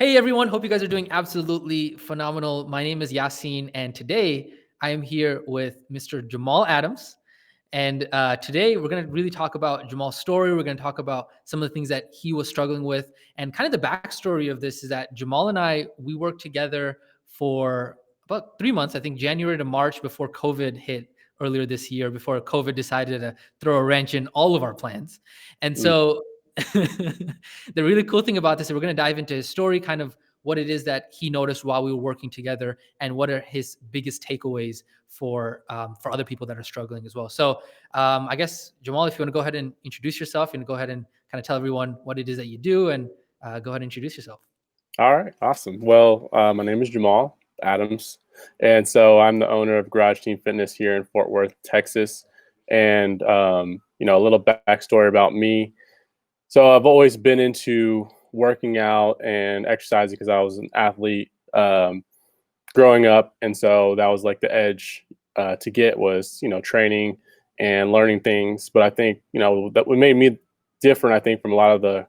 Hey everyone, hope you guys are doing absolutely phenomenal. My name is Yasin, and today I am here with Mr. Jamal Adams. And today we're going to really talk about Jamal's story. We're going to talk about some of the things that he was struggling with. And kind of the backstory of this is that Jamal and we worked together for about 3 months, I think January to March before COVID hit earlier this year, before COVID decided to throw a wrench in all of our plans. And Mm. so the really cool thing about this is we're going to dive into his story, kind of what it is that he noticed while we were working together, and what are his biggest takeaways for other people that are struggling as well. So I guess Jamal, if you want to go ahead and introduce yourself and go ahead and kind of tell everyone what it is that you do, and go ahead and introduce yourself. All right, awesome. Well, my name is Jamal Adams, and so I'm the owner of Garage Team Fitness here in Fort Worth, Texas. And a little backstory about me. So I've always been into working out and exercising because I was an athlete growing up, and so that was like the edge to get was training and learning things. But I think that what made me different, I think, from a lot of the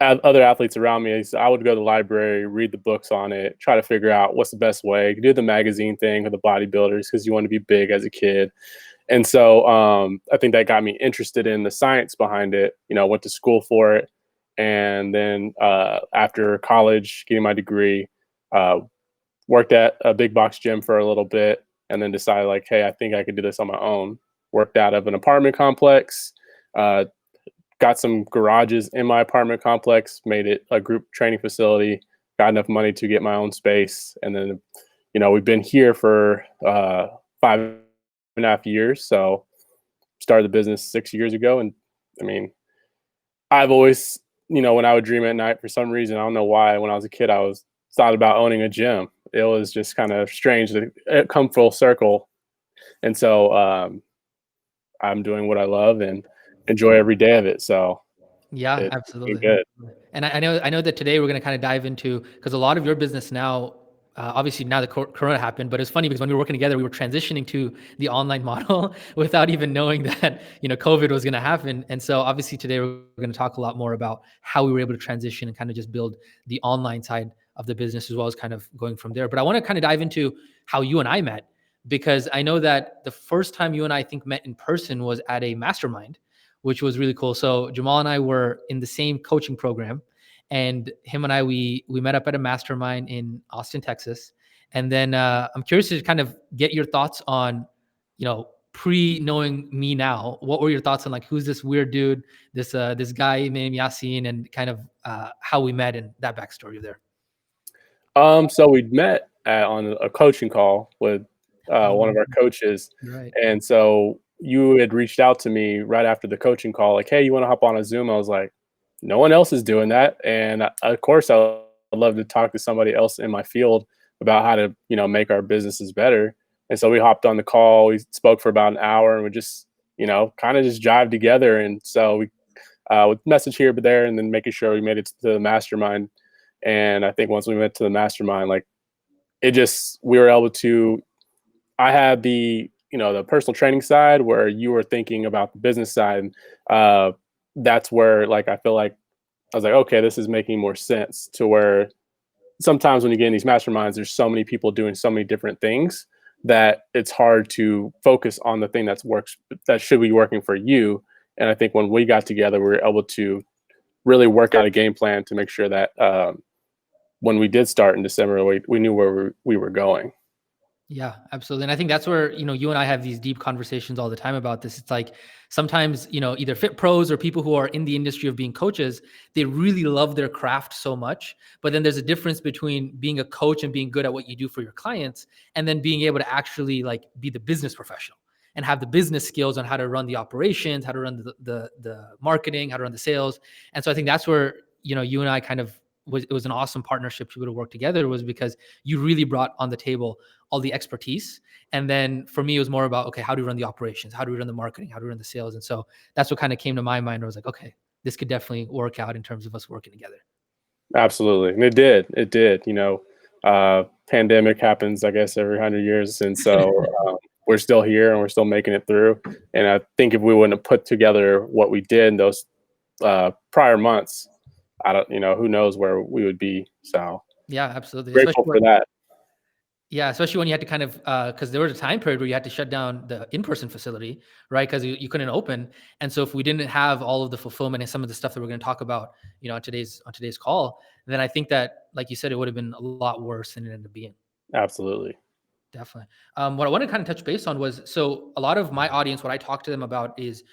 other athletes around me is I would go to the library, read the books on it, try to figure out what's the best way. Do the magazine thing with the bodybuilders because you want to be big as a kid. And so I think that got me interested in the science behind it. Went to school for it, and then after college, getting my degree, uh, worked at a big box gym for a little bit, and then decided like, hey, I think I could do this on my own. Worked out of an apartment complex. Uh, got some garages in my apartment complex, made it a group training facility, got enough money to get my own space. And then, we've been here for 5.5 years. So started the business 6 years ago. And I mean, I've always, when I would dream at night for some reason, I don't know why, when I was a kid, I was thought about owning a gym. It was just kind of strange to come full circle. And so I'm doing what I love and enjoy every day of it. So Yeah, it's been absolutely. good. And I know that today we're going to kind of dive into, because a lot of your business now, obviously now that Corona happened, but it's funny because when we were working together, we were transitioning to the online model without even knowing that COVID was going to happen. And so obviously today we're going to talk a lot more about how we were able to transition and kind of just build the online side of the business as well as kind of going from there. But I want to kind of dive into how you and I met, because I know that the first time you and I think met in person was at a mastermind, which was really cool. So Jamal and I were in the same coaching program, and him and I we met up at a mastermind in Austin, Texas. And then I'm curious to kind of get your thoughts on, pre knowing me now. What were your thoughts on like who's this weird dude, this guy named Yasin, and kind of how we met and that backstory there. So we'd met on a coaching call with one of Oh, our coaches, you're right. and so you had reached out to me right after the coaching call, like, "Hey, you want to hop on a Zoom?" I was like, "No one else is doing that," and of course, I would love to talk to somebody else in my field about how to, make our businesses better. And so we hopped on the call. We spoke for about an hour, and we just, kind of just jived together. And so we would message here, but there, and then making sure we made it to the mastermind. And I think once we went to the mastermind, like we were able to, I had the personal training side where you were thinking about the business side. Uh, that's where like, I feel like I was like, okay, this is making more sense to where sometimes when you get in these masterminds, there's so many people doing so many different things that it's hard to focus on the thing that should be working for you. And I think when we got together, we were able to really work out a game plan to make sure that when we did start in December, we knew where we were going. Yeah, absolutely. And I think that's where, you and I have these deep conversations all the time about this. It's like sometimes, either fit pros or people who are in the industry of being coaches, they really love their craft so much. But then there's a difference between being a coach and being good at what you do for your clients, and then being able to actually like be the business professional and have the business skills on how to run the operations, how to run the marketing, how to run the sales. And so I think that's where, you and I kind of it was an awesome partnership to be able to work together, was because you really brought on the table all the expertise. And then for me, it was more about, okay, how do we run the operations? How do we run the marketing? How do we run the sales? And so that's what kind of came to my mind. I was like, okay, this could definitely work out in terms of us working together. Absolutely, and it did. It did. Pandemic happens, I guess, every 100 years, and so we're still here and we're still making it through. And I think if we wouldn't have put together what we did in those prior months, I don't, who knows where we would be. So Yeah, absolutely. grateful for that. Yeah, especially when you had to kind of, because there was a time period where you had to shut down the in-person facility, right? Because you couldn't open, and so if we didn't have all of the fulfillment and some of the stuff that we're going to talk about, on today's call, then I think that, like you said, it would have been a lot worse than it ended up being. Absolutely. Definitely. What I want to kind of touch base on was, so a lot of my audience, what I talk to them about is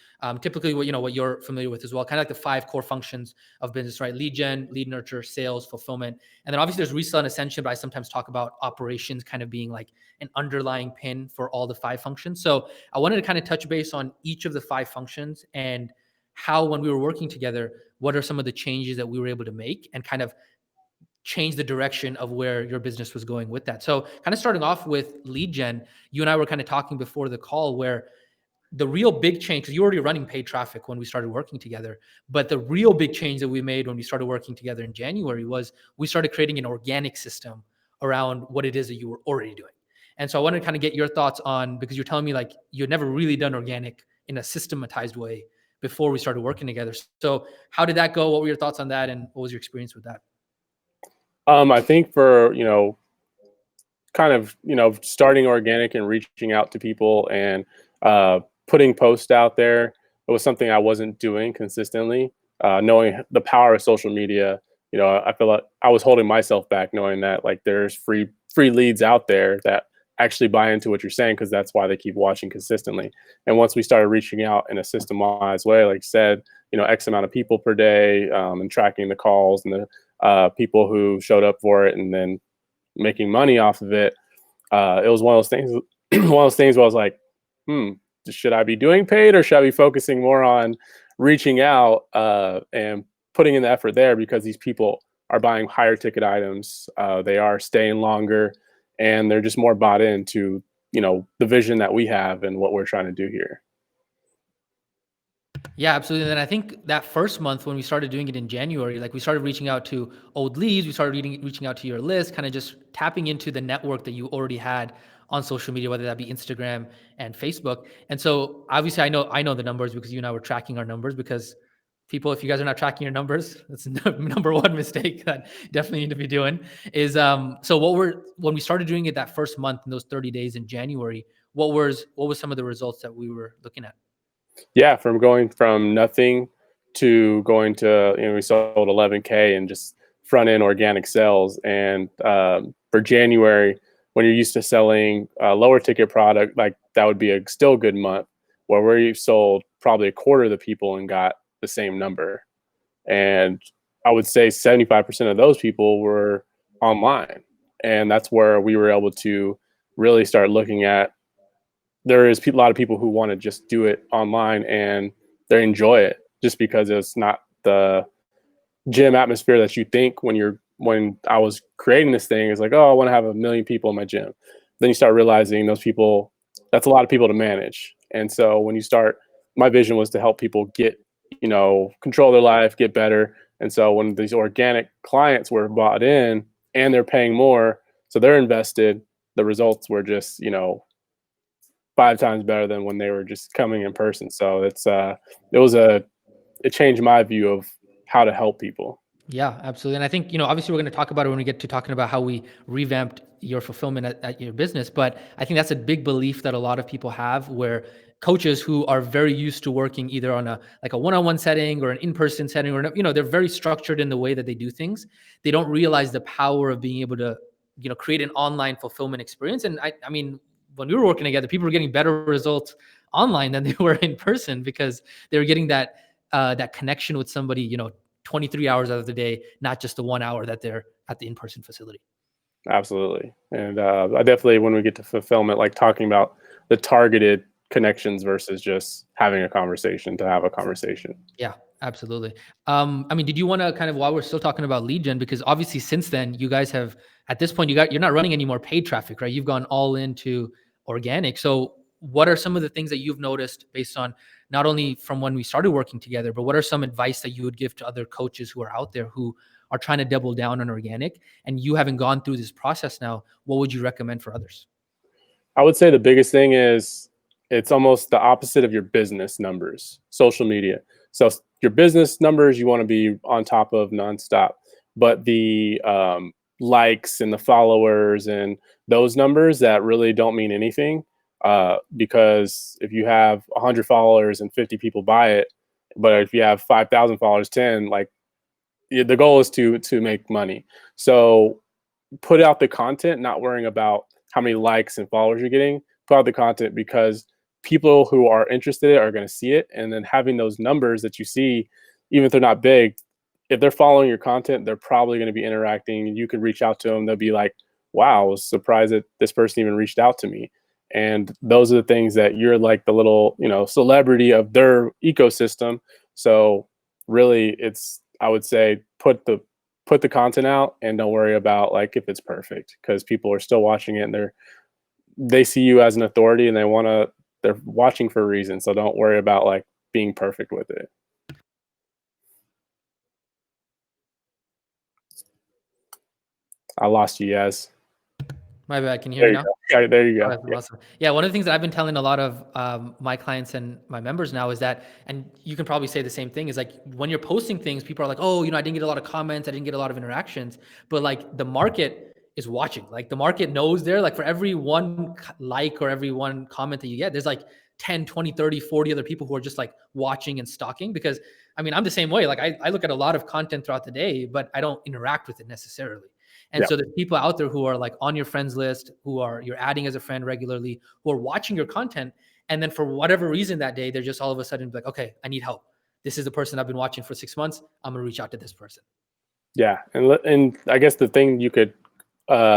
typically what you're familiar with as well, kind of like the five core functions of business, right? Lead gen, lead nurture, sales, fulfillment, and then obviously there's resale and ascension. But I sometimes talk about operations kind of being like an underlying pin for all the five functions. So I wanted to kind of touch base on each of the five functions and how, when we were working together, what are some of the changes that we were able to make and kind of change the direction of where your business was going with that. So kind of starting off with lead gen, you and I were kind of talking before the call where the real big change, because you were already running paid traffic when we started working together, but the real big change that we made when we started working together in January was we started creating an organic system around what it is that you were already doing. And so I wanted to kind of get your thoughts on, because you're telling me like you had never really done organic in a systematized way before we started working together. So how did that go? What were your thoughts on that? And what was your experience with that? I think for, kind of, starting organic and reaching out to people and putting posts out there, it was something I wasn't doing consistently. Knowing the power of social media, I feel like I was holding myself back, knowing that like there's free leads out there that actually buy into what you're saying, because that's why they keep watching consistently. And once we started reaching out in a systemized way, like you said, X amount of people per day, and tracking the calls and the people who showed up for it, and then making money off of it. It was one of those things. One of those things where I was like, should I be doing paid, or should I be focusing more on reaching out and putting in the effort there? Because these people are buying higher ticket items, they are staying longer, and they're just more bought into the vision that we have and what we're trying to do here. Yeah, absolutely. And then I think that first month when we started doing it in January, like we started reaching out to old leads, we started reaching out to your list, kind of just tapping into the network that you already had on social media, whether that be Instagram and Facebook. And so obviously I know the numbers because you and I were tracking our numbers, because people, if you guys are not tracking your numbers, that's the number one mistake that definitely need to be doing is so when we started doing it that first month in those 30 days in January, what was some of the results that we were looking at? Yeah, from going from nothing to going to, we sold 11K and just front end organic sales. And for January, when you're used to selling a lower ticket product, like that would be a still good month, where we sold probably a quarter of the people and got the same number. And I would say 75% of those people were online. And that's where we were able to really start looking at, there is a lot of people who want to just do it online and they enjoy it, just because it's not the gym atmosphere that you think when I was creating this thing. It's like, oh, I want to have 1 million people in my gym. Then you start realizing those people, that's a lot of people to manage. And so when you start, my vision was to help people get, control their life, get better. And so when these organic clients were bought in and they're paying more, so they're invested, the results were just, 5 times better than when they were just coming in person. So it changed my view of how to help people. Yeah, absolutely. And I think, obviously we're going to talk about it when we get to talking about how we revamped your fulfillment at your business. But I think that's a big belief that a lot of people have, where coaches who are very used to working either on a one-on-one setting or an in-person setting, or, they're very structured in the way that they do things. They don't realize the power of being able to, create an online fulfillment experience. And I mean, when we were working together, people were getting better results online than they were in person, because they were getting that connection with somebody, 23 hours out of the day, not just the 1 hour that they're at the in-person facility. Absolutely. And I definitely, when we get to fulfillment, like talking about the targeted connections versus just having a conversation to have a conversation. Yeah, absolutely. I mean, did you want to kind of, while we're still talking about lead gen, because obviously since then you guys have, at this point, you're not running any more paid traffic, right? You've gone all into organic. So what are some of the things that you've noticed based on not only from when we started working together, but what are some advice that you would give to other coaches who are out there who are trying to double down on organic, and you haven't gone through this process now? What would you recommend for others? I would say the biggest thing is it's almost the opposite of your business numbers, social media. So your business numbers you want to be on top of nonstop, but the likes and the followers and those numbers that really don't mean anything. Because if you have 100 followers and 50 people buy it, but if you have 5,000 followers, 10, like the goal is to make money. So put out the content, not worrying about how many likes and followers you're getting. Put out the content because people who are interested are going to see it, and then having those numbers that you see, even if they're not big, if they're following your content, they're probably going to be interacting. And you can reach out to them. They'll be like, "Wow, I was surprised that this person even reached out to me." And those are the things that you're like the little, celebrity of their ecosystem. So really, it's I would say put the content out and don't worry about like if it's perfect, because people are still watching it and they see you as an authority and they're watching for a reason. So don't worry about like being perfect with it. I lost you, yes. My bad. Can you hear There me you now? go. Yeah, there you Oh, go. that's Yeah. awesome. Yeah, one of the things that I've been telling a lot of my clients and my members now is that, and you can probably say the same thing, is like when you're posting things, people are like, oh, I didn't get a lot of comments, I didn't get a lot of interactions, but like the market is watching. Like the market knows there, like for every one like or every one comment that you get, there's like 10, 20, 30, 40 other people who are just like watching and stalking. Because I mean, I'm the same way. Like I look at a lot of content throughout the day, but I don't interact with it necessarily. And Yeah. so there's people out there who are like on your friends list, who are you're adding as a friend regularly, who are watching your content. And then for whatever reason that day, they're just all of a sudden like, okay, I need help. This is the person I've been watching for 6 months. I'm gonna reach out to this person. Yeah. And I guess the thing you could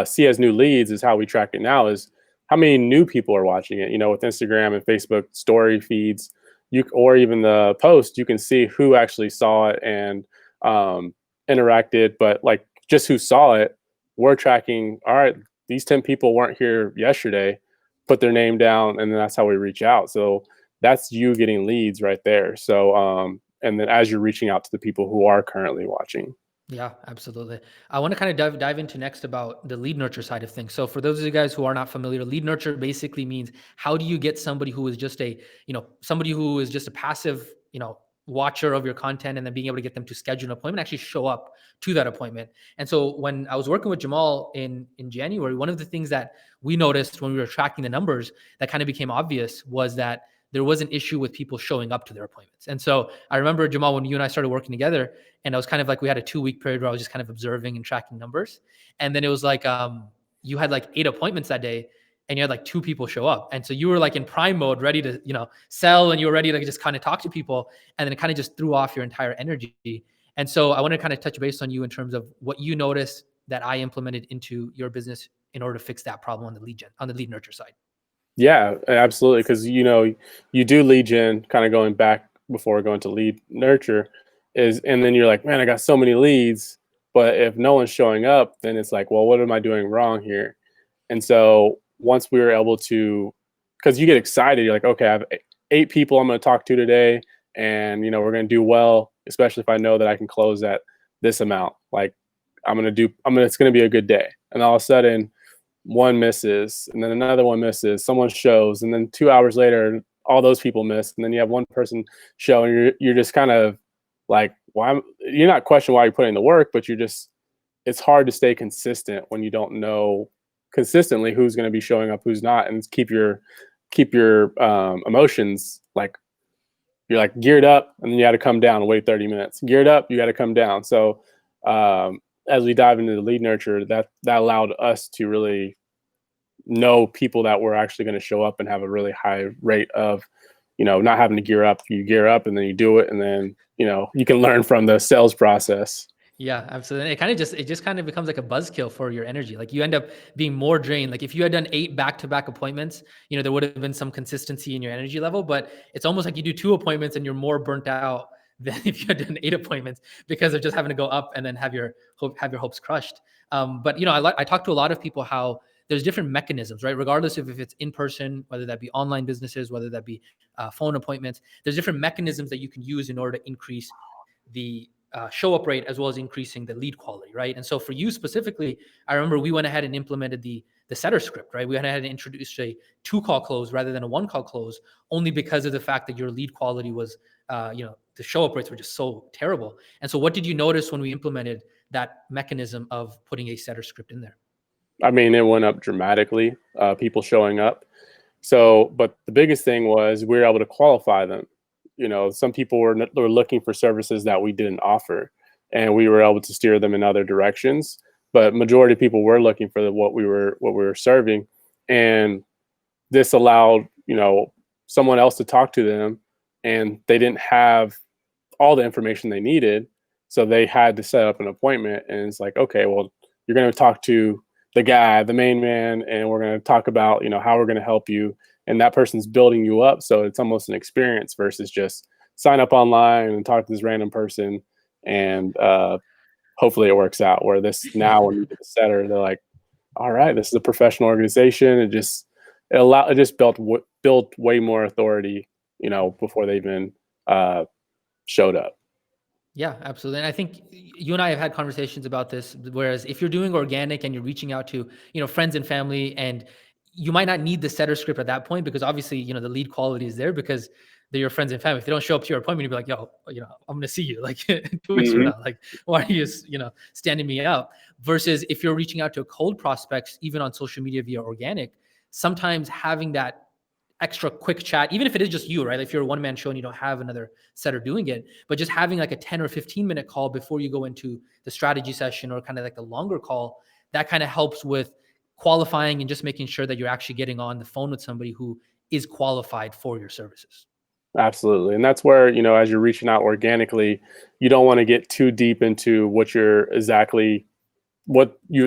see as new leads is how we track it now is how many new people are watching it. With Instagram and Facebook story feeds, or even the post, you can see who actually saw it and interacted. But like just who saw it, we're tracking. All right, these 10 people weren't here yesterday. Put their name down, and then that's how we reach out. So that's you getting leads right there. So and then as you're reaching out to the people who are currently watching. Yeah, absolutely. I want to kind of dive into next about the lead nurture side of things. So for those of you guys who are not familiar, lead nurture basically means how do you get somebody who is just somebody who is just a passive, watcher of your content, and then being able to get them to schedule an appointment, actually show up to that appointment. And so when I was working with Jamal in January, one of the things that we noticed when we were tracking the numbers that kind of became obvious was that there was an issue with people showing up to their appointments. And so I remember, Jamal, when you and I started working together, and I was kind of like, we had a 2 week period where I was just kind of observing and tracking numbers. And then it was like, you had like 8 appointments that day, and you had like 2 people show up. And so you were like in prime mode, ready to, sell, and you were ready to just kind of talk to people. And then it kind of just threw off your entire energy. And so I want to kind of touch base on you in terms of what you noticed that I implemented into your business in order to fix that problem on the on the lead nurture side. Yeah, absolutely. Because you do lead gen, kind of going back before going to lead nurture, and then you're like, man, I got so many leads, but if no one's showing up, then it's like, well, what am I doing wrong here? And so once we were able to, because you get excited, you're like, okay, I have 8 people I'm going to talk to today, and we're going to do well, especially if I know that I can close at this amount. Like it's going to be a good day, and all of a sudden one misses, and then another one misses, someone shows, and then 2 hours later all those people miss, and then you have one person show, and you're just kind of like, why? You're not questioning why you're putting in the work, but it's hard to stay consistent when you don't know consistently who's going to be showing up, who's not, and keep your emotions like, you're like geared up, and then you got to come down and wait 30 minutes. Geared up, you got to come down. So as we dive into the lead nurture, that allowed us to really know people that were actually going to show up and have a really high rate of, not having to gear up. You gear up and then you do it, and then you can learn from the sales process. Yeah, absolutely. It just kind of becomes like a buzzkill for your energy. Like you end up being more drained. Like if you had done 8 back-to-back appointments, there would have been some consistency in your energy level. But it's almost like you do 2 appointments and you're more burnt out than if you had done 8 appointments, because of just having to go up and then have your hopes crushed. But I talk to a lot of people how there's different mechanisms, right? Regardless of if it's in person, whether that be online businesses, whether that be phone appointments, there's different mechanisms that you can use in order to increase the show up rate as well as increasing the lead quality, right? And so for you specifically, I remember we went ahead and implemented the setter script, right? We went ahead and introduced a 2 call close rather than a 1 call close, only because of the fact that your lead quality was the show up rates were just so terrible. And so, what did you notice when we implemented that mechanism of putting a setter script in there? I mean, it went up dramatically, people showing up. So, but the biggest thing was we were able to qualify them. Some people were looking for services that we didn't offer, and we were able to steer them in other directions. But majority of people were looking for what we were serving, and this allowed someone else to talk to them, and they didn't have all the information they needed, so they had to set up an appointment. And it's like, okay, well, you're going to talk to the guy, the main man, and we're going to talk about how we're going to help you, and that person's building you up. So it's almost an experience versus just sign up online and talk to this random person, and hopefully it works out. Where this now, when you get the setter, they're like, all right, this is a professional organization. It just built way more authority, before they even showed up. Yeah, absolutely. And I think you and I have had conversations about this. Whereas if you're doing organic and you're reaching out to, friends and family, and you might not need the setter script at that point, because obviously, the lead quality is there because they're your friends and family. If they don't show up to your appointment, you'd be like, yo, I'm going to see you like 2 weeks from Mhm. now. Like, why are you, standing me up? Versus if you're reaching out to cold prospects, even on social media via organic, sometimes having that extra quick chat, even if it is just you, right? If you're a one man show and you don't have another setter doing it, but just having like a 10 or 15-minute call before you go into the strategy session, or kind of like the longer call, that kind of helps with qualifying and just making sure that you're actually getting on the phone with somebody who is qualified for your services. Absolutely. And that's where, as you're reaching out organically, you don't want to get too deep into what your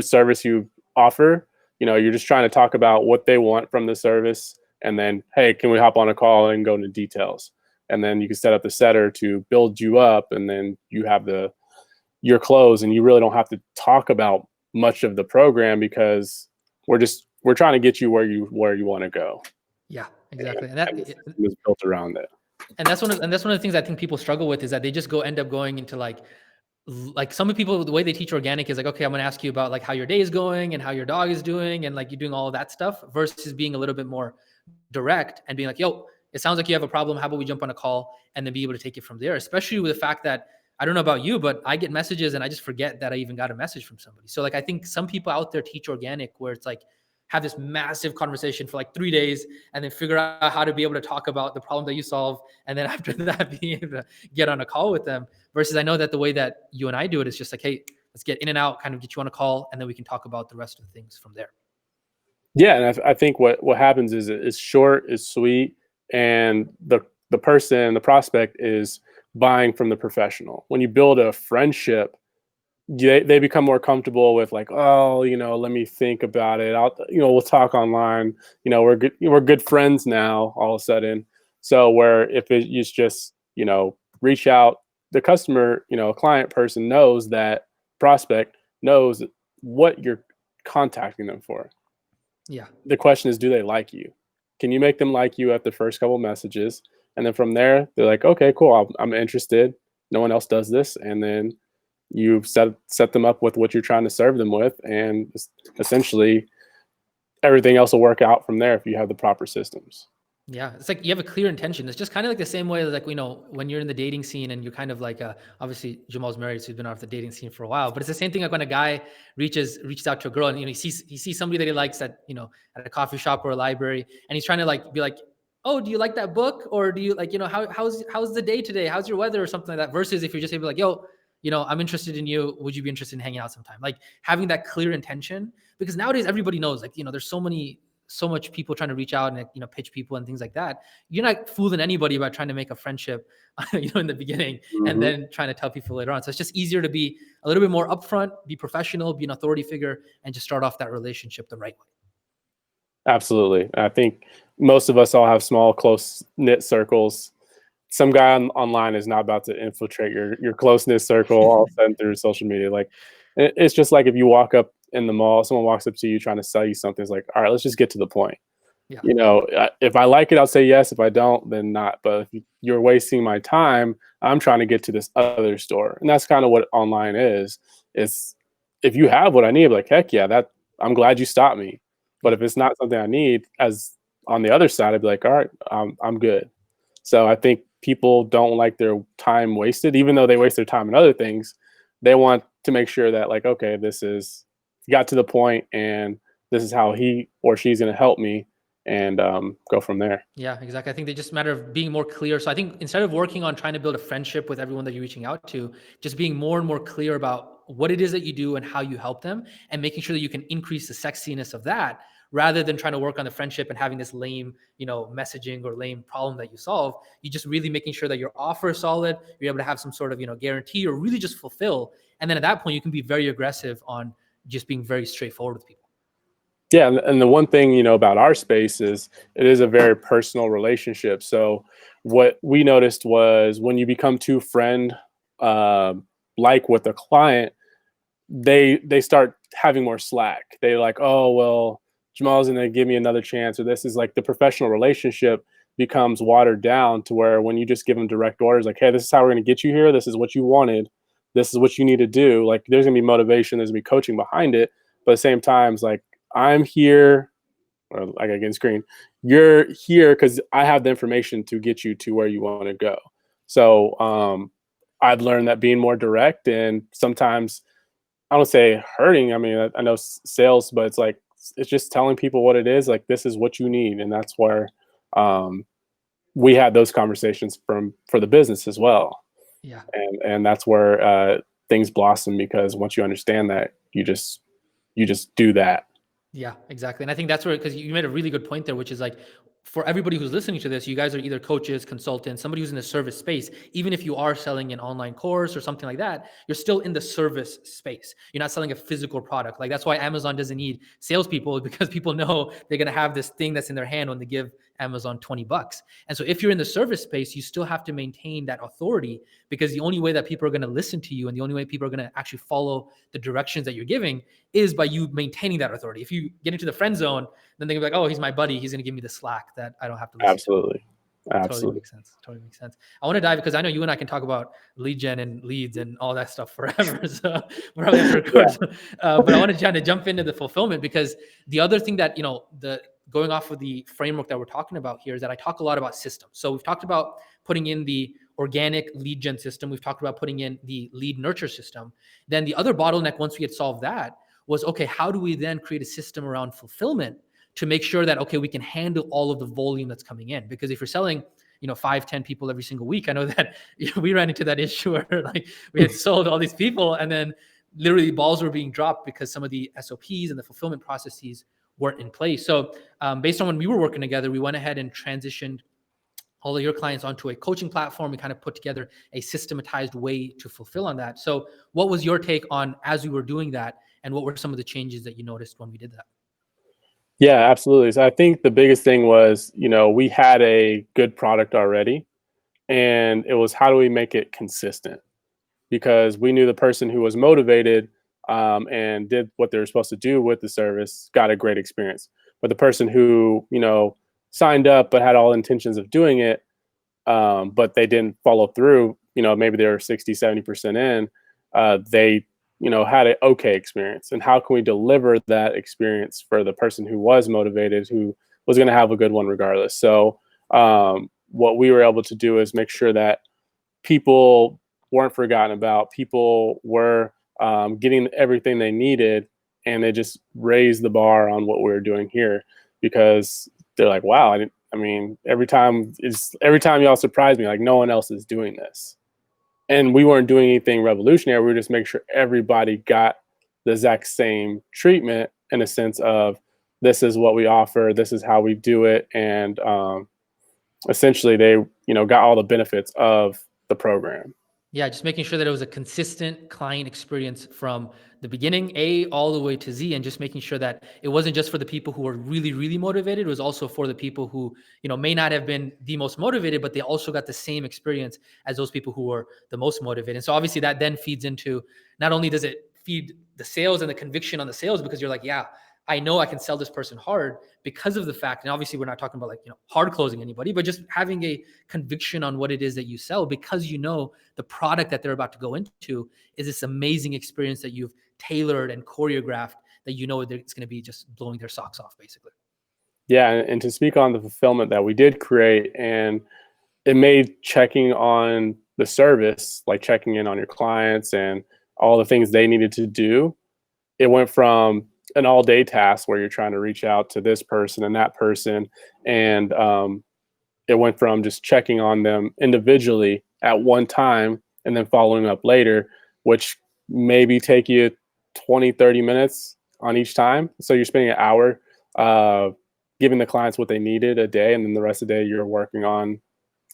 service you offer. You're just trying to talk about what they want from the service, and then, hey, can we hop on a call and go into details? And then you can set up the setter to build you up, and then you have your close, and you really don't have to talk about much of the program, because we're trying to get you where you want to go. Yeah, And, exactly. and the system is built around it. And that's one of the things I think people struggle with, is that they just end up going into like some people, the way they teach organic is like, okay, I'm going to ask you about like how your day is going and how your dog is doing, and like you're doing all of that stuff, versus being a little bit more direct and being like, yo, it sounds like you have a problem. How about we jump on a call, and then be able to take it from there? Especially with the fact that, I don't know about you, but I get messages and I just forget that I even got a message from somebody. So like, I think some people out there teach organic where it's like, have this massive conversation for like 3 days, and then figure out how to be able to talk about the problem that you solve. And then after that, being able to get on a call with them. Versus I know that the way that you and I do it is just like, hey, let's get in and out, kind of get you on a call, and then we can talk about the rest of the things from there. Yeah, and I think what happens is it's short, it's sweet, and the prospect is buying from the professional. When you build a friendship, they become more comfortable with, like, oh, let me think about it. We'll talk online. We're good friends now all of a sudden. So where if it is just reach out, the customer, client person knows that prospect knows what you're contacting them for. Yeah. The question is, do they like you? Can you make them like you at the first couple messages? And then from there, they're like, okay, cool, I'm interested. No one else does this. And then you set them up with what you're trying to serve them with, and essentially everything else will work out from there if you have the proper systems. Yeah, it's like you have a clear intention. It's just kind of like the same way, like, when you're in the dating scene and you're kind of like, obviously Jamal's married, so he's been off the dating scene for a while. But it's the same thing like when a guy reaches out to a girl, and he sees somebody that he likes at a coffee shop or a library, and he's trying to like be like, oh, do you like that book, or do you like, how's the day today? How's your weather, or something like that? Versus if you're just able to be like, yo, I'm interested in you. Would you be interested in hanging out sometime? Like having that clear intention, because nowadays everybody knows, like, there's so much people trying to reach out and pitch people and things like that. You're not fooling anybody about trying to make a friendship, in the beginning, and Hmm. then trying to tell people later on. So it's just easier to be a little bit more upfront, be professional, be an authority figure, and just start off that relationship the right way. Absolutely. I think most of us all have small, close knit circles. Some guy online is not about to infiltrate your close knit circle all of a sudden through social media. Like, it's just like if you walk up in the mall, someone walks up to you trying to sell you something. It's like, all right, let's just get to the point. Yeah. If I like it, I'll say yes. If I don't, then not. But if you're wasting my time, I'm trying to get to this other store, and that's kind of what online is. It's if you have what I need, like, heck yeah, that I'm glad you stopped me. But Yeah. if it's not something I need, as on the other side, I'd be like, all right, I'm good. So I think people don't like their time wasted, even though they waste their time in other things. They want to make sure that, like, okay, this is got to the point, and this is how he or she's going to help me, and go from there. Yeah, exactly. I think they just matter of being more clear. So I think instead of working on trying to build a friendship with everyone that you're reaching out to, just being more and more clear about what it is that you do and how you help them, and making sure that you can increase the sexiness of that rather than trying to work on the friendship and having this lame, messaging or lame problem that you solve. You just really making sure that your offer is solid, you're able to have some sort of, guarantee or really just fulfill. And then at that point, you can be very aggressive on just being very straightforward with people. Yeah, and the one thing, about our space is it is a very personal relationship. So what we noticed was when you become too friend like with a client, they start having more slack. They like, oh well, Jamal's gonna give me another chance, or this is like the professional relationship becomes watered down to where when you just give them direct orders, like, hey, this is how we're gonna get you here. This is what you wanted. This is what you need to do. Like, there's gonna be motivation. There's gonna be coaching behind it. But at the same time, it's like I'm here, or like I can screen, you're here because I have the information to get you to where you want to go. So I've learned that being more direct and sometimes I don't say hurting. I mean, I know sales, but it's like it's just telling people what it is. Like this is what you need, and that's where um, we had those conversations for the business as well, Yeah. and that's where things blossom because once you understand that, you just do that. Yeah, exactly. And I think that's where, because you made a really good point there, which is like for everybody who's listening to this, you guys are either coaches, consultants, somebody who's in the service space. Even if you are selling an online course or something like that, you're still in the service space. You're not selling a physical product. Like that's why Amazon doesn't need salespeople, because people know they're going to have this thing that's in their hand when they give Amazon $20. And so if you're in the service space, you still have to maintain that authority, because the only way that people are going to listen to you and the only way people are going to actually follow the directions that you're giving is by you maintaining that authority. If you get into the friend zone, then they're gonna be like, oh, he's my buddy, he's gonna give me the slack that I don't have to listen to. Absolutely, Totally absolutely. makes sense. Totally makes sense. I want to dive, because I know you and I can talk about lead gen and leads and all that stuff forever. So we're probably have to Yeah, record. But I want to kind of jump into the fulfillment, because the other thing that, the going off of the framework that we're talking about here is that I talk a lot about systems. So we've talked about putting in the organic lead gen system. We've talked about putting in the lead nurture system. Then the other bottleneck, once we had solved that, was okay, how do we then create a system around fulfillment to make sure that, okay, we can handle all of the volume that's coming in? Because if you're selling, 5, 10 people every single week, I know that we ran into that issue where like we had sold all these people and then literally balls were being dropped because some of the SOPs and the fulfillment processes weren't in place. So based on when we were working together, we went ahead and transitioned all of your clients onto a coaching platform. We kind of put together a systematized way to fulfill on that. So what was your take on as we were doing that, and what were some of the changes that you noticed when we did that? yeah, absolutely. So I think the biggest thing was, we had a good product already, and it was how do we make it consistent? Because we knew the person who was motivated and did what they were supposed to do with the service got a great experience. But the person who, signed up but had all intentions of doing it, but they didn't follow through, maybe they were 60, 70% in, they, had an okay experience. And how can we deliver that experience for the person who was motivated, who was going to have a good one regardless? So, what we were able to do is make sure that people weren't forgotten about. People were getting everything they needed, and they just raised the bar on what we were doing here because they're like, "Wow, I mean, every time y'all surprise me, like no one else is doing this." And we weren't doing anything revolutionary. We were just making sure everybody got the exact same treatment in a sense of this is what we offer, this is how we do it, and essentially they got all the benefits of the program. Yeah, just making sure that it was a consistent client experience from the beginning, A, all the way to Z, and just making sure that it wasn't just for the people who were really, really motivated. It was also for the people who, may not have been the most motivated, but they also got the same experience as those people who were the most motivated. And so obviously that then feeds into, not only does it feed the sales and the conviction on the sales, because you're like, yeah, I know I can sell this person hard because of the fact, and obviously we're not talking about like, hard closing anybody, but just having a conviction on what it is that you sell, because the product that they're about to go into is this amazing experience that you've tailored and choreographed, that it's going to be just blowing their socks off basically. Yeah, and to speak on the fulfillment that we did create, and it made checking on the service, like checking in on your clients and all the things they needed to do, it went from an all day task where you're trying to reach out to this person and that person. And it went from just checking on them individually at one time and then following up later, which maybe take you 20, 30 minutes on each time. So you're spending an hour uh, giving the clients what they needed a day. And then the rest of the day you're working on,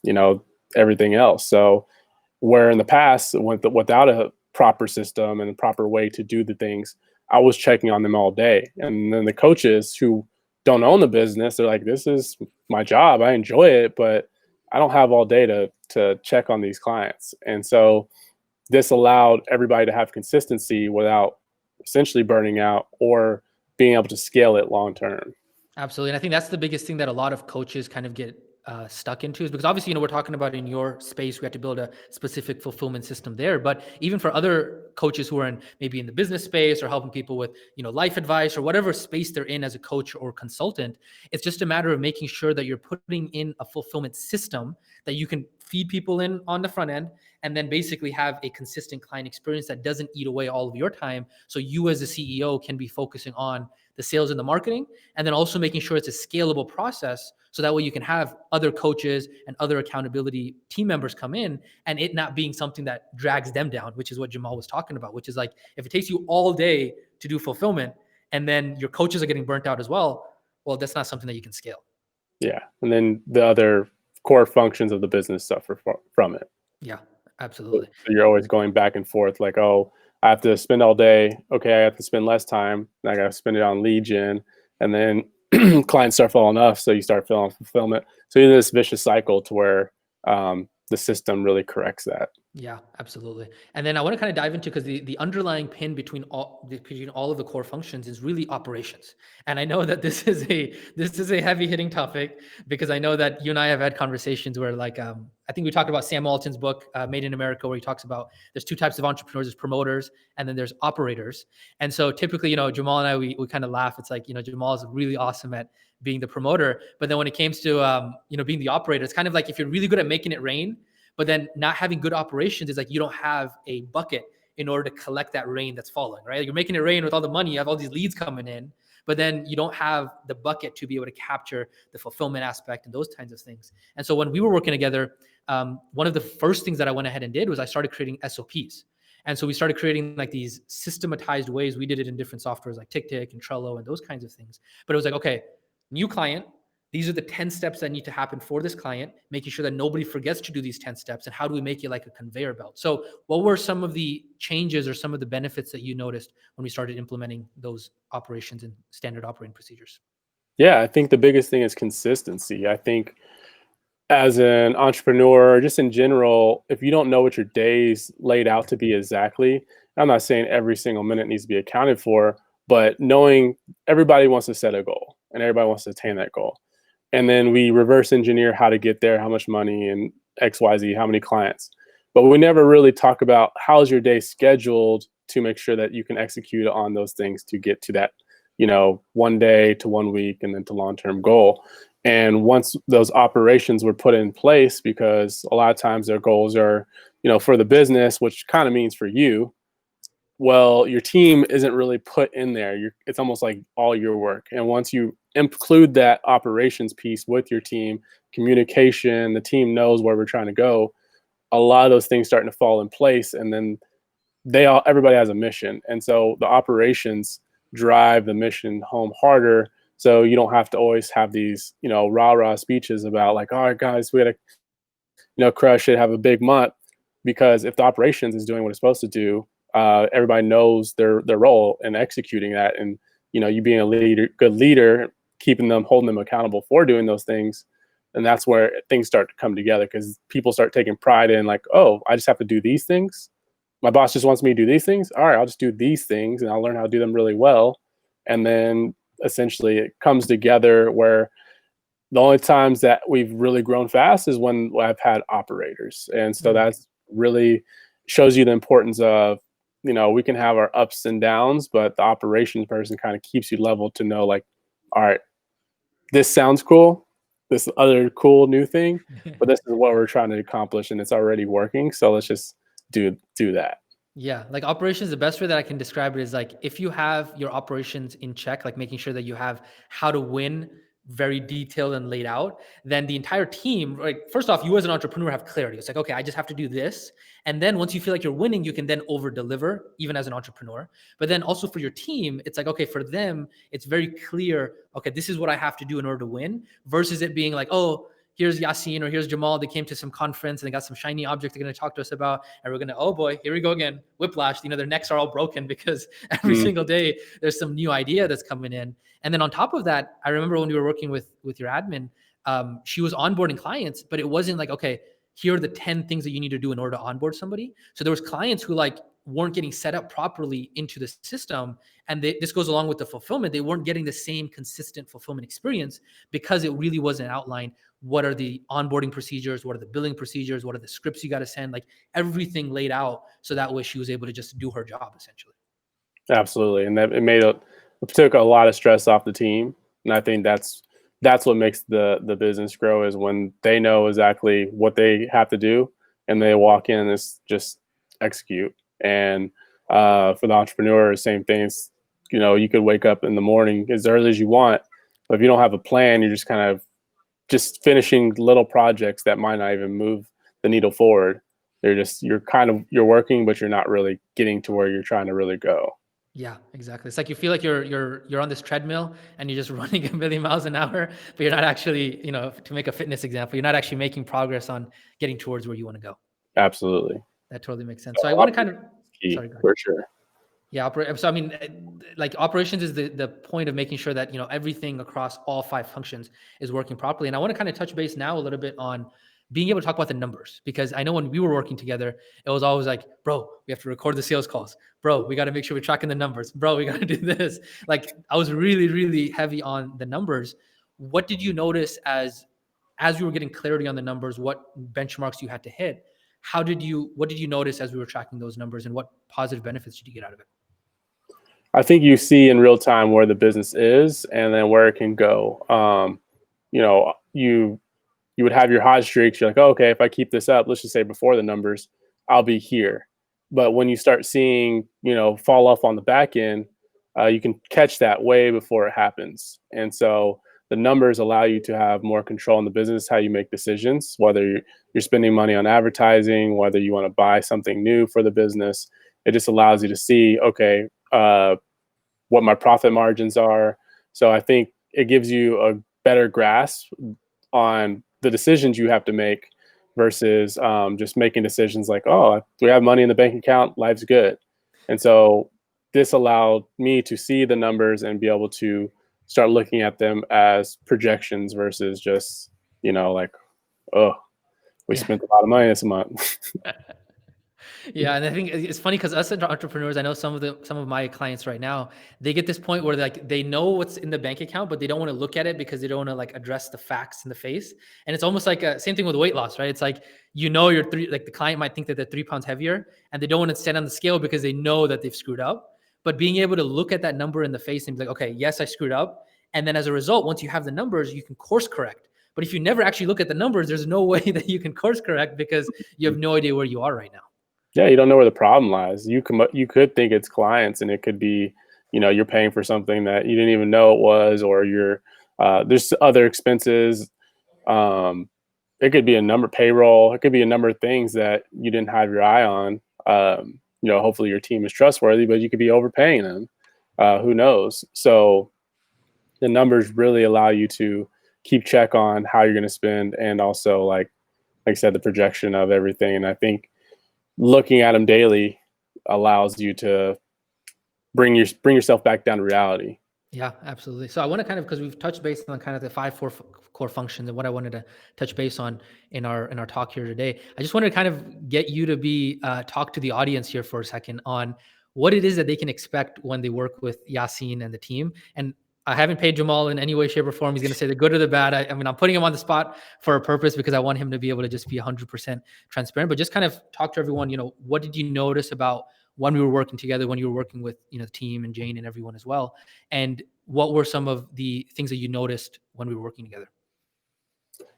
you know, everything else. So where in the past, without a proper system and a proper way to do the things, I was checking on them all day. And then the coaches who don't own the business, they're like, this is my job. I enjoy it, but I don't have all day to check on these clients. And so this allowed everybody to have consistency without essentially burning out or being able to scale it long term. Absolutely. And I think that's the biggest thing that a lot of coaches kind of get stuck into, is because obviously, we're talking about in your space, we have to build a specific fulfillment system there. But even for other coaches who are in maybe in the business space or helping people with, life advice or whatever space they're in as a coach or consultant, it's just a matter of making sure that you're putting in a fulfillment system that you can feed people in on the front end, and then basically have a consistent client experience that doesn't eat away all of your time. So you as a CEO can be focusing on the sales and the marketing, and then also making sure it's a scalable process. So that way you can have other coaches and other accountability team members come in, and it not being something that drags them down, which is what Jamal was talking about, which is like, if it takes you all day to do fulfillment and then your coaches are getting burnt out as well, that's not something that you can scale. Yeah. And then the other core functions of the business suffer from it. Yeah, So absolutely. you're always going back and forth like, oh, I have to spend all day. Okay, I have to spend less time. I got to spend it on lead gen. And then clients start falling off. So you start feeling fulfillment. So you're in this vicious cycle to where the system really corrects that. Yeah, absolutely. And then I want to kind of dive into, because the underlying pin between all of the core functions is really operations. And I know that this is a heavy hitting topic, because I know that you and I have had conversations where, like, I think we talked about Sam Walton's book, Made in America, where he talks about there's two types of entrepreneurs: there's promoters and then there's operators. And so typically, Jamal and I, we kind of laugh. It's like, Jamal is really awesome at being the promoter, but then when it comes to being the operator, it's kind of like, if you're really good at making it rain, but then not having good operations is like, you don't have a bucket in order to collect that rain that's falling, right? You're making it rain with all the money, you have all these leads coming in, but then you don't have the bucket to be able to capture the fulfillment aspect and those kinds of things. And so when we were working together, one of the first things that I went ahead and did was I started creating SOPs. And so we started creating like these systematized ways. We did it in different softwares like TickTick and Trello and those kinds of things. But it was like, okay, new client, these are the 10 steps that need to happen for this client, making sure that nobody forgets to do these 10 steps. And how do we make it like a conveyor belt? So what were some of the changes or some of the benefits that you noticed when we started implementing those operations and standard operating procedures? Yeah, I think the biggest thing is consistency. I think as an entrepreneur, just in general, if you don't know what your day's laid out to be exactly, I'm not saying every single minute needs to be accounted for, but knowing everybody wants to set a goal and everybody wants to attain that goal. And then we reverse engineer how to get there, how much money and XYZ, how many clients. But we never really talk about how's your day scheduled to make sure that you can execute on those things to get to that, 1 day to 1 week and then to long-term goal. And once those operations were put in place, because a lot of times their goals are, for the business, which kind of means for you, well, your team isn't really put in there. It's almost like all your work. And once you include that operations piece with your team, communication, the team knows where we're trying to go, a lot of those things starting to fall in place. And then everybody has a mission. And so the operations drive the mission home harder. So you don't have to always have these, rah-rah speeches about like, all right, guys, we had to, crush it, have a big month. Because if the operations is doing what it's supposed to do, everybody knows their role in executing that. And, you being a good leader, holding them accountable for doing those things. And that's where things start to come together, because people start taking pride in like, oh, I just have to do these things. My boss just wants me to do these things. All right, I'll just do these things and I'll learn how to do them really well. And then essentially it comes together where the only times that we've really grown fast is when I've had operators. And so that's really shows you the importance of, we can have our ups and downs, but the operations person kind of keeps you level to know like, all right, this sounds cool. this other cool new thing, but this is what we're trying to accomplish, and it's already working. So let's just do that. Yeah, like operations, the best way that I can describe it is like if you have your operations in check, like making sure that you have how to win very detailed and laid out, then the entire team, like first off, you as an entrepreneur have clarity. It's like, okay, I just have to do this. And then once you feel like you're winning, you can then over deliver, even as an entrepreneur. But then also for your team, it's like, okay, for them, it's very clear, okay, this is what I have to do in order to win, versus it being like, oh, here's Yasin or here's Jamal. They came to some conference and they got some shiny object they're going to talk to us about. And we're going to, oh boy, here we go again. Whiplash. Their necks are all broken because every Mm, single day there's some new idea that's coming in. And then on top of that, I remember when we were working with your admin, she was onboarding clients, but it wasn't like, okay, here are the 10 things that you need to do in order to onboard somebody. So there was clients who like weren't getting set up properly into the system. And this goes along with the fulfillment. They weren't getting the same consistent fulfillment experience because it really wasn't outlined. What are the onboarding procedures? What are the billing procedures? What are the scripts you got to send? Like everything laid out. So that way she was able to just do her job essentially. absolutely, and that it took a lot of stress off the team, and I think that's what makes the business grow is when they know exactly what they have to do, and they walk in and it's just execute. And for the entrepreneur, same things. You could wake up in the morning as early as you want, but if you don't have a plan, you're just kind of just finishing little projects that might not even move the needle forward. You're working, but you're not really getting to where you're trying to really go. Yeah, exactly. It's like you feel like you're on this treadmill and you're just running a million miles an hour, but you're not actually, to make a fitness example, you're not actually making progress on getting towards where you want to go. Absolutely. That totally makes sense. So So I want to kind of, key sorry, go ahead. for sure. Yeah, so I mean, like operations is the point of making sure that everything across all five functions is working properly. And I want to kind of touch base now a little bit on being able to talk about the numbers, because I know when we were working together, it was always like, bro, we have to record the sales calls. Bro, we got to make sure we're tracking the numbers. Bro, we got to do this. Like I was really, really heavy on the numbers. What did you notice as you were getting clarity on the numbers? What benchmarks you had to hit? What did you notice as we were tracking those numbers, and what positive benefits did you get out of it? I think you see in real time where the business is and then where it can go. You know, you would have your hot streaks. You're like, oh, okay, if I keep this up, let's just say before the numbers, I'll be here. But when you start seeing, fall off on the back end, you can catch that way before it happens. And so the numbers allow you to have more control in the business, how you make decisions, whether you're spending money on advertising, whether you want to buy something new for the business. It just allows you to see, okay, what my profit margins are. So I think it gives you a better grasp on the decisions you have to make versus just making decisions like, oh, we have money in the bank account, life's good. And so this allowed me to see the numbers and be able to start looking at them as projections versus just, like, oh, we Yeah. spent a lot of money this month. Yeah, and I think it's funny because us as entrepreneurs, I know some of my clients right now, they get this point where like they know what's in the bank account, but they don't want to look at it because they don't want to like address the facts in the face. And it's almost like same thing with weight loss, right? It's like you're like the client might think that they're 3 pounds heavier, and they don't want to stand on the scale because they know that they've screwed up. But being able to look at that number in the face and be like, okay, yes, I screwed up, and then as a result, once you have the numbers, you can course correct. But if you never actually look at the numbers, there's no way that you can course correct because you have no idea where you are right now. Yeah, you don't know where the problem lies. You could think it's clients, and it could be, you're paying for something that you didn't even know it was, or there's other expenses. Um, it could be a number payroll. It could be a number of things that you didn't have your eye on. Hopefully your team is trustworthy, but you could be overpaying them. Who knows? So the numbers really allow you to keep check on how you're going to spend, and also like I said, the projection of everything. And I think looking at them daily allows you to bring yourself back down to reality. Yeah, absolutely. So I want to kind of, because we've touched base on kind of the core functions and what I wanted to touch base on in our talk here today. I just wanted to kind of get you to be talk to the audience here for a second on what it is that they can expect when they work with Yasin and the team. And I haven't paid Jamal in any way, shape, or form. He's going to say the good or the bad. I mean, I'm putting him on the spot for a purpose because I want him to be able to just be 100% transparent. But just kind of talk to everyone. What did you notice about when we were working together, when you were working with the team and Jane and everyone as well, and what were some of the things that you noticed when we were working together?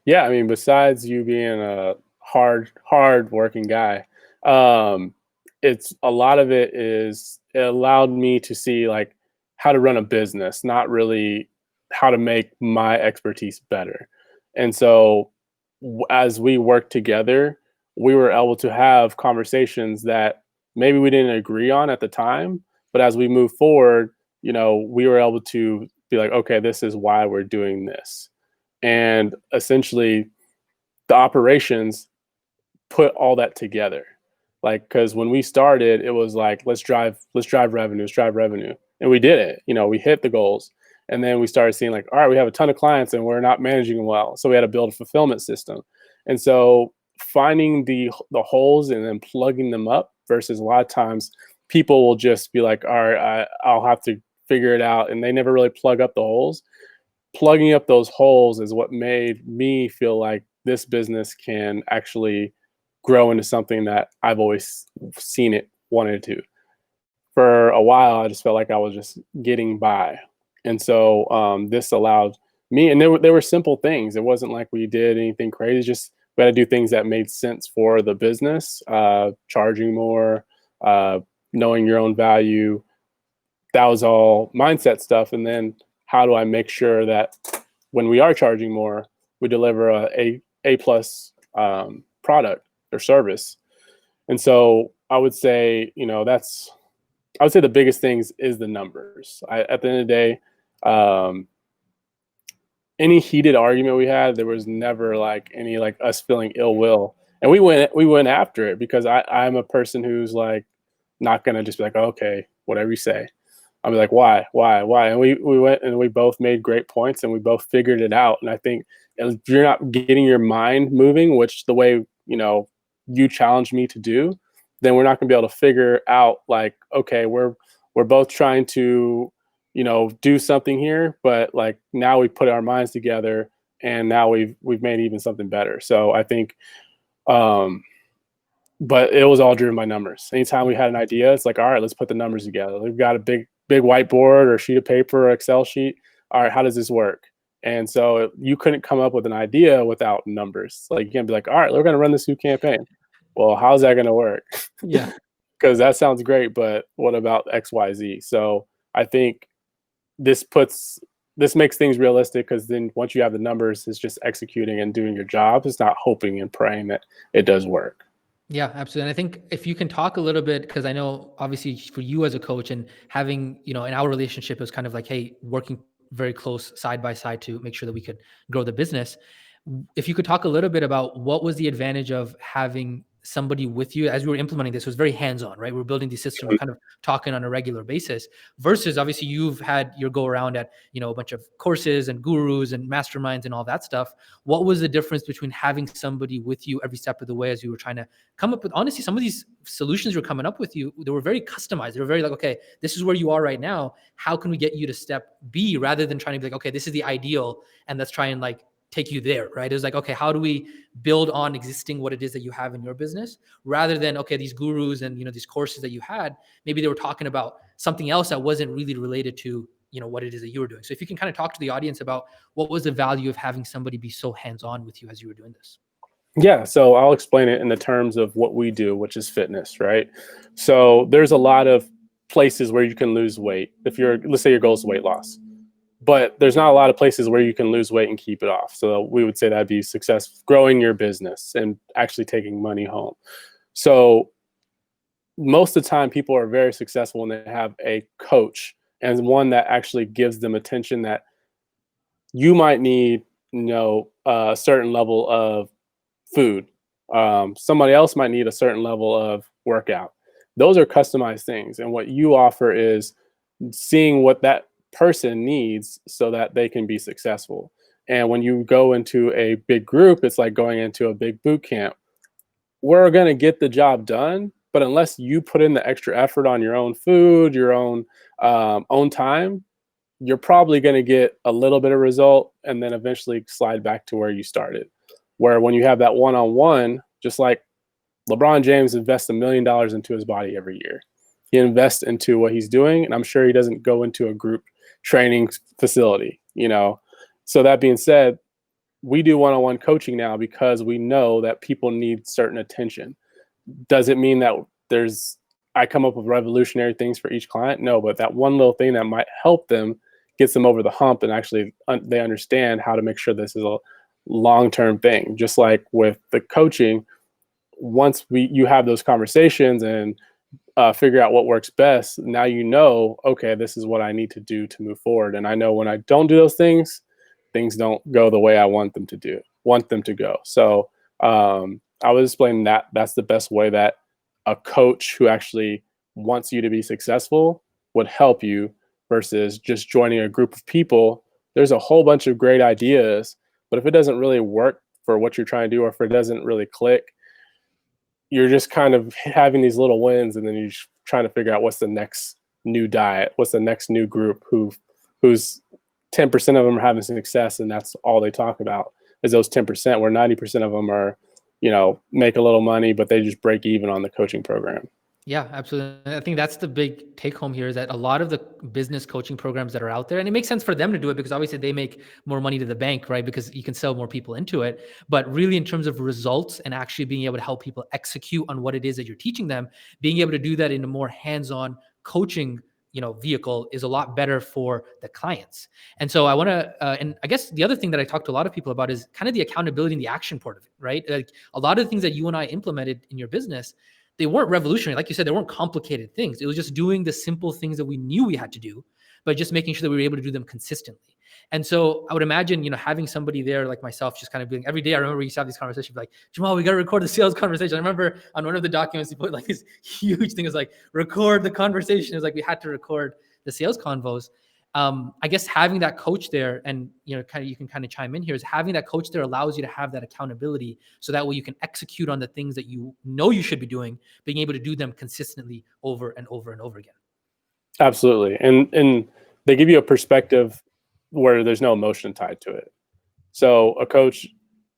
Yeah, I mean, besides you being a hard working guy, um, it's a lot of it is it allowed me to see like how to run a business, not really how to make my expertise better. And so as we worked together, we were able to have conversations that maybe we didn't agree on at the time, but as we move forward, we were able to be like, okay, this is why we're doing this. And essentially the operations put all that together. Like, because when we started, it was like, let's drive revenue, let's drive revenue. And we did it. We hit the goals. And then we started seeing like, all right, we have a ton of clients and we're not managing them well. So we had to build a fulfillment system. And so finding the holes and then plugging them up versus a lot of times people will just be like, all right, I'll have to figure it out. And they never really plug up the holes. Plugging up those holes is what made me feel like this business can actually grow into something that I've always seen it wanted to. For a while, I just felt like I was just getting by. And so this allowed me, and there were simple things. It wasn't like we did anything crazy, just we had to do things that made sense for the business, charging more, uh, knowing your own value. That was all mindset stuff. And then how do I make sure that when we are charging more, we deliver a plus product or service? And so I would say, I would say the biggest things is the numbers. At the end of the day, um, any heated argument we had, there was never like any like us feeling ill will, and we went after it because I'm a person who's like not gonna just be like, okay, whatever you say. I'll be like, why? And we went and we both made great points and we both figured it out. And I think if you're not getting your mind moving, which the way, you challenged me to do, then we're not gonna be able to figure out like, okay, we're both trying to, do something here, but like now we put our minds together and now we've made even something better. So I think um but it was all driven by numbers. Anytime we had an idea, it's like, all right, let's put the numbers together. We've got a big whiteboard or sheet of paper or Excel sheet. All right, how does this work? And so you couldn't come up with an idea without numbers. Like you can't be like, all right, we're going to run this new campaign. Well, how's that going to work? Yeah. Because that sounds great, but what about X, Y, Z? So I think this puts this makes things realistic because then once you have the numbers, it's just executing and doing your job. It's not hoping and praying that it does work. Yeah, absolutely. And I think if you can talk a little bit, because I know obviously for you as a coach and having, in our relationship, it was kind of like, hey, working very close side by side to make sure that we could grow the business. If you could talk a little bit about what was the advantage of having somebody with you as we were implementing this. It was very hands-on, right? We're building these systems, we're kind of talking on a regular basis versus obviously you've had your go around at, a bunch of courses and gurus and masterminds and all that stuff. What was the difference between having somebody with you every step of the way as you were trying to come up with, honestly, some of these solutions you're coming up with, they were very customized. They were very like, okay, this is where you are right now. How can we get you to step B rather than trying to be like, okay, this is the ideal and let's try and like take you there, right? It was like, okay, how do we build on existing what it is that you have in your business rather than, okay, these gurus and, these courses that you had, maybe they were talking about something else that wasn't really related to, what it is that you were doing. So if you can kind of talk to the audience about what was the value of having somebody be so hands-on with you as you were doing this. Yeah, so I'll explain it in the terms of what we do, which is fitness, right? So there's a lot of places where you can lose weight. Let's say your goal is weight loss, but there's not a lot of places where you can lose weight and keep it off. So we would say that'd be success, growing your business and actually taking money home. So most of the time, people are very successful when they have a coach and one that actually gives them attention that you might need, a certain level of food. Somebody else might need a certain level of workout. Those are customized things. And what you offer is seeing what that person needs so that they can be successful. And when you go into a big group, it's like going into a big boot camp. We're going to get the job done, but unless you put in the extra effort on your own food, your own time, you're probably going to get a little bit of result and then eventually slide back to where you started. Where when you have that one-on-one, just like LeBron James invests $1 million into his body every year, he invests into what he's doing, and I'm sure he doesn't go into a group training facility. So that being said, we do one-on-one coaching now because we know that people need certain attention. Does it mean that there's I come up with revolutionary things for each client? No, but that one little thing that might help them gets them over the hump, and actually they understand how to make sure this is a long-term thing. Just like with the coaching, once you have those conversations and figure out what works best, now you know, okay, this is what I need to do to move forward. And I know when I don't do those things, things don't go the way I want them to go. So I was explaining that that's the best way that a coach who actually wants you to be successful would help you versus just joining a group of people. There's a whole bunch of great ideas, but if it doesn't really work for what you're trying to do, or if it doesn't really click, you're just kind of having these little wins, and then you're trying to figure out what's the next new diet, what's the next new group who's 10% of them are having success, and that's all they talk about is those 10%, where 90% of them are, make a little money, but they just break even on the coaching program. Yeah, absolutely. I think that's the big take home here is that a lot of the business coaching programs that are out there, and it makes sense for them to do it because obviously they make more money to the bank, right? Because you can sell more people into it. But really, in terms of results and actually being able to help people execute on what it is that you're teaching them, being able to do that in a more hands-on coaching vehicle is a lot better for the clients. And so I want to and I guess the other thing that I talk to a lot of people about is kind of the accountability and the action part of it, right? Like a lot of the things that you and I implemented in your business, they weren't revolutionary. Like you said, they weren't complicated things. It was just doing the simple things that we knew we had to do, but just making sure that we were able to do them consistently. And so I would imagine, having somebody there like myself, just kind of being every day. I remember we used to have these conversations like, Jamal, we got to record the sales conversation. I remember on one of the documents, he put like this huge thing. It was like, record the conversation. It was like, we had to record the sales convos. I guess having that coach there, and you can kind of chime in here, is having that coach there allows you to have that accountability, so that way you can execute on the things that you know you should be doing, being able to do them consistently over and over and over again. Absolutely, and they give you a perspective where there's no emotion tied to it. So a coach,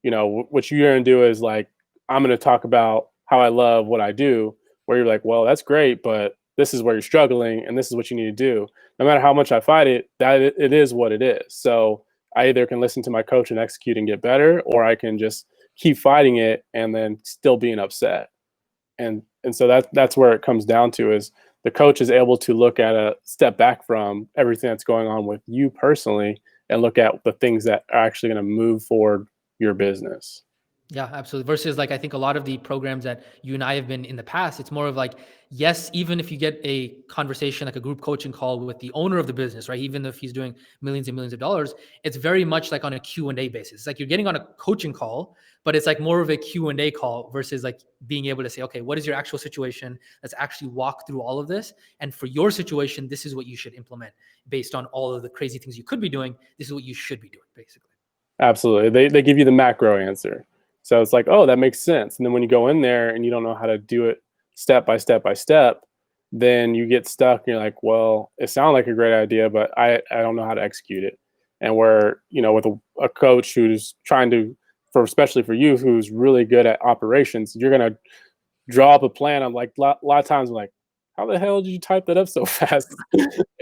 what you're going to do is like, I'm going to talk about how I love what I do, where you're like, well, that's great, but this is where you're struggling, and this is what you need to do. No matter how much I fight it, it is what it is. So I either can listen to my coach and execute and get better, or I can just keep fighting it and then still being upset. And so that's where it comes down to, is the coach is able to look at a step back from everything that's going on with you personally and look at the things that are actually going to move forward your business. Yeah, absolutely. Versus like, I think a lot of the programs that you and I have been in the past, it's more of like, yes, even if you get a conversation, like a group coaching call with the owner of the business, right? Even if he's doing millions and millions of dollars, it's very much like on a Q&A basis. It's like you're getting on a coaching call, but it's like more of a Q&A call versus like being able to say, okay, what is your actual situation? Let's actually walk through all of this. And for your situation, this is what you should implement based on all of the crazy things you could be doing. This is what you should be doing, basically. Absolutely. They give you the macro answer. So it's like, oh, that makes sense. And then when you go in there and you don't know how to do it step by step by step, then you get stuck and you're like, well, it sounded like a great idea, but I don't know how to execute it. And where, with a coach who's trying to, especially for you, who's really good at operations, you're going to draw up a plan. I'm like, a lot of times I'm like, how the hell did you type that up so fast?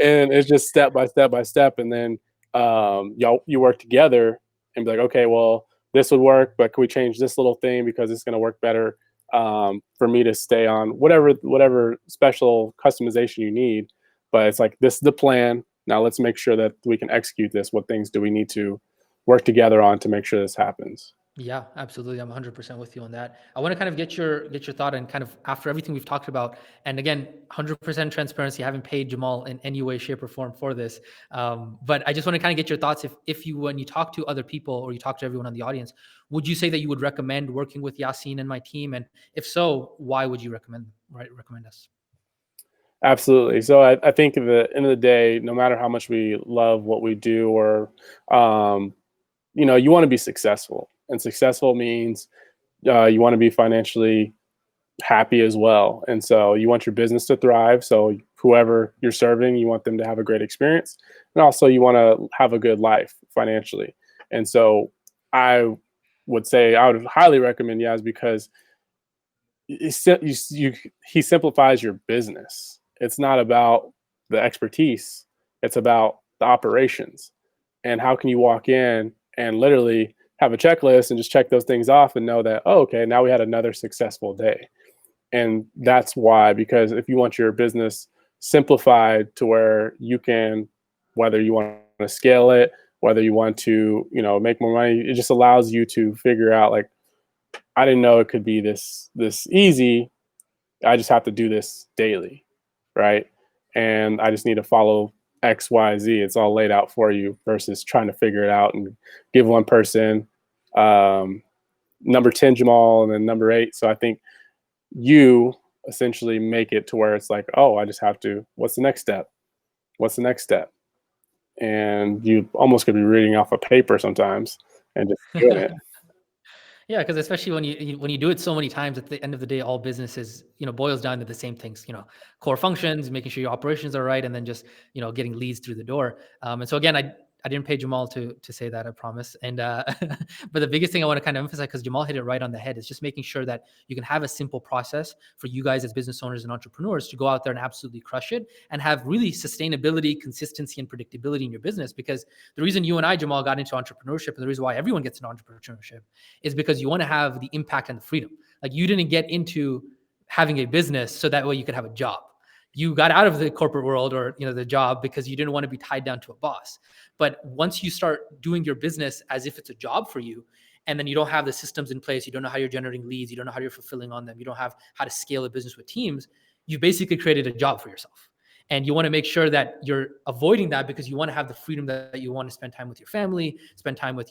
And it's just step by step by step. And then you work together and be like, okay, well, this would work, but can we change this little thing because it's going to work better for me to stay on whatever special customization you need. But it's like, this is the plan. Now let's make sure that we can execute this. What things do we need to work together on to make sure this happens? Yeah, absolutely. I'm 100% with you on that. I want to kind of get your thought, and kind of after everything we've talked about, and again, 100% transparency. I haven't paid Jamal in any way, shape, or form for this, but I just want to kind of get your thoughts. If you, when you talk to other people or you talk to everyone on the audience, would you say that you would recommend working with Yasin and my team? And if so, why would you recommend us? Absolutely. So I think at the end of the day, no matter how much we love what we do, or you want to be successful, and successful means you want to be financially happy as well. And so you want your business to thrive. So whoever you're serving, you want them to have a great experience. And also you want to have a good life financially. And so I would say I would highly recommend Yaz, because he simplifies your business. It's not about the expertise. It's about the operations. And how can you walk in and literally have a checklist and just check those things off and know that, oh, okay, now we had another successful day. And that's why, because if you want your business simplified to where you can, whether you want to scale it, whether you want to, make more money, it just allows you to figure out like, I didn't know it could be this easy. I just have to do this daily, right? And I just need to follow X, Y, Z. It's all laid out for you versus trying to figure it out and give one person um, number 10 Jamal and then number 8. So I think you essentially make it to where it's like, oh, I just have to, what's the next step? What's the next step? And you almost could be reading off a paper sometimes and just doing it. Yeah, because especially when you do it so many times, at the end of the day, all businesses boils down to the same things. Core functions, making sure your operations are right, and then just getting leads through the door. And so again, I didn't pay Jamal to say that, I promise. And but the biggest thing I want to kind of emphasize, because Jamal hit it right on the head, is just making sure that you can have a simple process for you guys as business owners and entrepreneurs to go out there and absolutely crush it and have really sustainability, consistency, and predictability in your business. Because the reason you and I, Jamal, got into entrepreneurship, and the reason why everyone gets into entrepreneurship, is because you want to have the impact and the freedom. Like, you didn't get into having a business so that way you could have a job. You got out of the corporate world or the job because you didn't want to be tied down to a boss. But once you start doing your business as if it's a job for you, and then you don't have the systems in place, you don't know how you're generating leads, you don't know how you're fulfilling on them, you don't have how to scale a business with teams, you basically created a job for yourself. And you want to make sure that you're avoiding that, because you want to have the freedom that you want to spend time with your family, spend time with,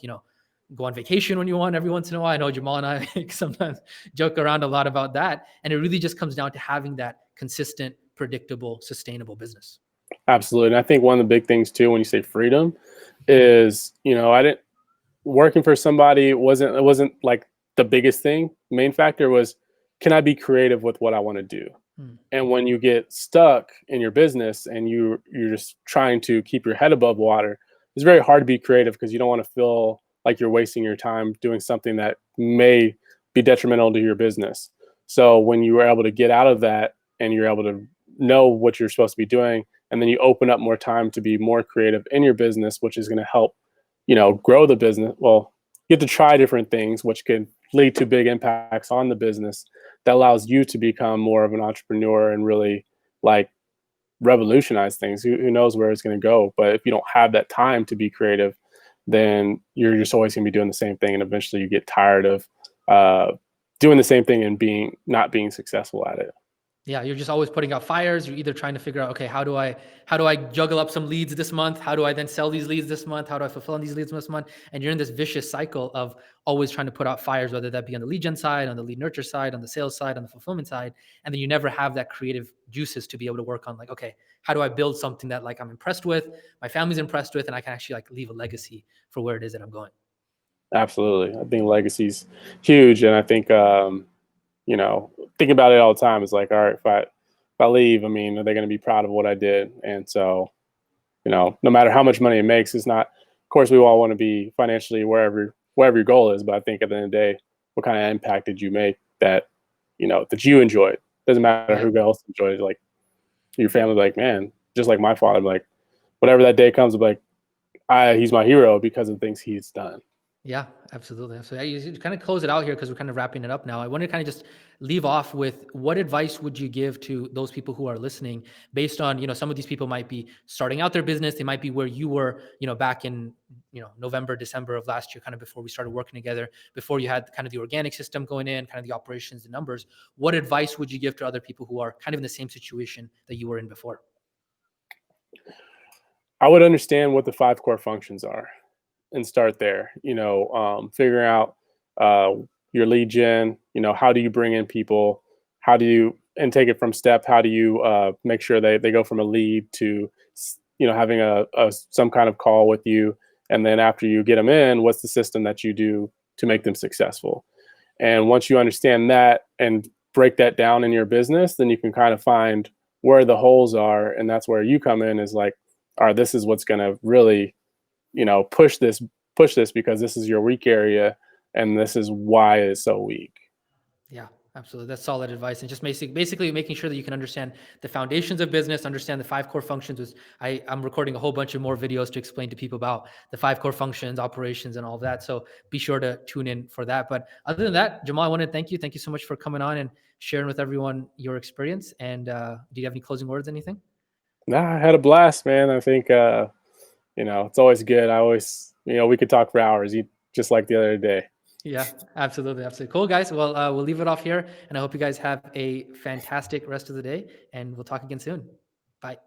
go on vacation when you want every once in a while. I know Jamal and I sometimes joke around a lot about that. And it really just comes down to having that consistent, predictable, sustainable business. Absolutely. And I think one of the big things too, when you say freedom, is, I didn't, working for somebody it wasn't like the biggest thing. Main factor was, can I be creative with what I want to do? And when you get stuck in your business and you're just trying to keep your head above water, it's very hard to be creative, because you don't want to feel like you're wasting your time doing something that may be detrimental to your business. So when you were able to get out of that and you're able to know what you're supposed to be doing, and then you open up more time to be more creative in your business, which is going to help, grow the business. Well, you get to try different things, which could lead to big impacts on the business, that allows you to become more of an entrepreneur and really like revolutionize things. Who knows where it's going to go? But if you don't have that time to be creative, then you're just always going to be doing the same thing, and eventually you get tired of doing the same thing and not being successful at it. Yeah, you're just always putting out fires. You're either trying to figure out, okay, how do I juggle up some leads this month? How do I then sell these leads this month? How do I fulfill on these leads this month? And you're in this vicious cycle of always trying to put out fires, whether that be on the lead gen side, on the lead nurture side, on the sales side, on the fulfillment side. And then you never have that creative juices to be able to work on, like, okay, how do I build something that like I'm impressed with, my family's impressed with, and I can actually like leave a legacy for where it is that I'm going. Absolutely. I think legacy's huge. And I think, thinking about it all the time is like, all right, if I leave, I mean, are they going to be proud of what I did? And so, no matter how much money it makes, it's not, of course, we all want to be financially wherever your goal is. But I think at the end of the day, what kind of impact did you make that, that you enjoyed? Doesn't matter Yeah. who else enjoyed it. Like your family, like, man, just like my father, like whatever that day comes, like, he's my hero because of things he's done. Yeah, absolutely. So you kind of close it out here, because we're kind of wrapping it up now. I want to kind of just leave off with, what advice would you give to those people who are listening, based on, some of these people might be starting out their business. They might be where you were, back in, November, December of last year, kind of before we started working together, before you had kind of the organic system going in, kind of the operations, the numbers. What advice would you give to other people who are kind of in the same situation that you were in before? I would understand what the 5 core functions are and start there. Figuring out uh, your lead gen. How do you bring in people? How do you, and take it from step? How do you make sure they go from a lead to having a some kind of call with you, and then after you get them in, what's the system that you do to make them successful? And once you understand that and break that down in your business, then you can kind of find where the holes are, and that's where you come in. Is like, all right, this is what's going to really push this because this is your weak area, and this is why it's so weak. Yeah, Absolutely. That's solid advice. And just basically making sure that you can understand the foundations of business, understand the five core functions. I'm recording a whole bunch of more videos to explain to people about the five core functions, operations, and all of that. So be sure to tune in for that. But other than that, Jamal, I want to thank you. Thank you so much for coming on and sharing with everyone your experience. And do you have any closing words, anything? Nah, I had a blast, man. I think it's always good. I always, we could talk for hours, just like the other day. Yeah, absolutely. Absolutely. Cool, guys. Well, we'll leave it off here. And I hope you guys have a fantastic rest of the day. And we'll talk again soon. Bye.